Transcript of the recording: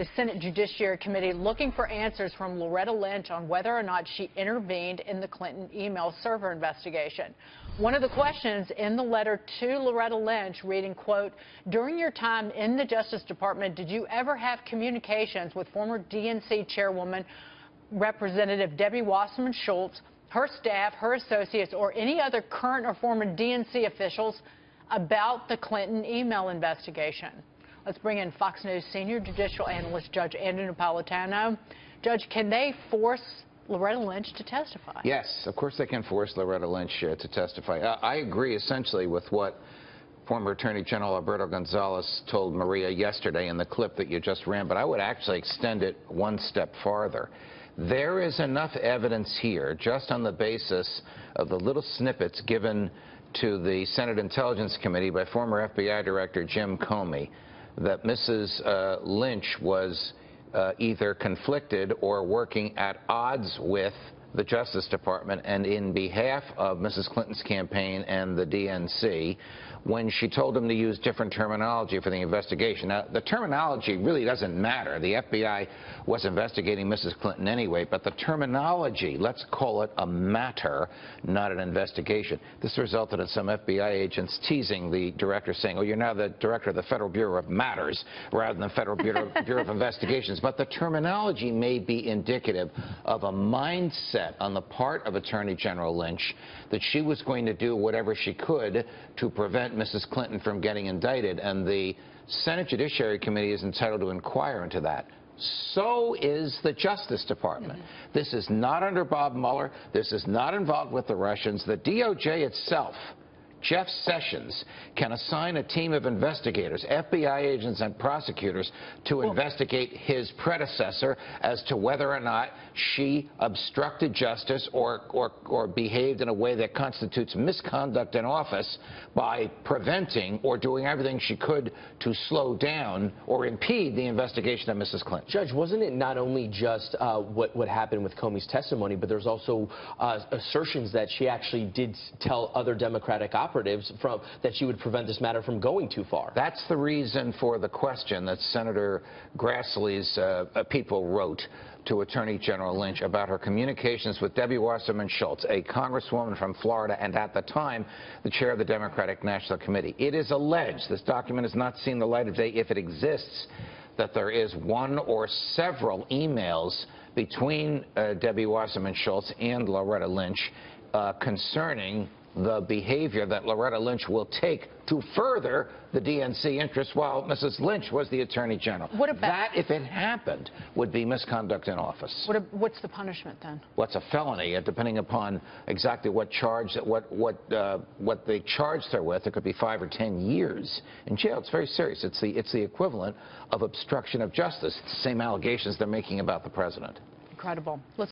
The Senate Judiciary Committee looking for answers from Loretta Lynch on whether or not she intervened in the Clinton email server investigation. One of the questions in the letter to Loretta Lynch reading, quote, "During your time in the Justice Department, did you ever have communications with former DNC chairwoman Representative Debbie Wasserman Schultz, her staff, her associates, or any other current or former DNC officials about the Clinton email investigation?" Let's bring in Fox News senior judicial analyst Judge Andrew Napolitano. Judge, can they force Loretta Lynch to testify? Yes, of course they can force Loretta Lynch to testify. I agree essentially with what former Attorney General Alberto Gonzales told Maria yesterday in the clip that you just ran, but I would actually extend it one step farther. There is enough evidence here, just on the basis of the little snippets given to the Senate Intelligence Committee by former FBI Director Jim Comey, that Mrs. Lynch was either conflicted or working at odds with the Justice Department and in behalf of Mrs. Clinton's campaign and the DNC when she told them to use different terminology for the investigation. Now, the terminology really doesn't matter. The FBI was investigating Mrs. Clinton anyway, but the terminology, let's call it a matter, not an investigation. This resulted in some FBI agents teasing the director, saying, "Oh, you're now the director of the Federal Bureau of Matters rather than the Federal Bureau of Investigations." But the terminology may be indicative of a mindset on the part of Attorney General Lynch that she was going to do whatever she could to prevent Mrs. Clinton from getting indicted, and the Senate Judiciary Committee is entitled to inquire into that. So is the Justice Department. This is not under Bob Mueller. This is not involved with the Russians. The DOJ itself, Jeff Sessions, can assign a team of investigators, FBI agents and prosecutors, to investigate his predecessor as to whether or not she obstructed justice or behaved in a way that constitutes misconduct in office by preventing or doing everything she could to slow down or impede the investigation of Mrs. Clinton. Judge, wasn't it not only just what happened with Comey's testimony, but there's also assertions that she actually did tell other Democratic operatives that she would prevent this matter from going too far? That's the reason for the question that Senator Grassley's people wrote to Attorney General Lynch about her communications with Debbie Wasserman Schultz, a congresswoman from Florida and at the time the chair of the Democratic National Committee. It is alleged, this document has not seen the light of day, if it exists, that there is one or several emails between Debbie Wasserman Schultz and Loretta Lynch concerning the behavior that Loretta Lynch will take to further the DNC interests while Mrs. Lynch was the Attorney General. What about that, if it happened, would be misconduct in office. What's the punishment then? What's a felony, depending upon exactly what charge, what they charged her with. It could be 5 or 10 years in jail. It's very serious. It's the equivalent of obstruction of justice. It's the same allegations they're making about the president. Incredible.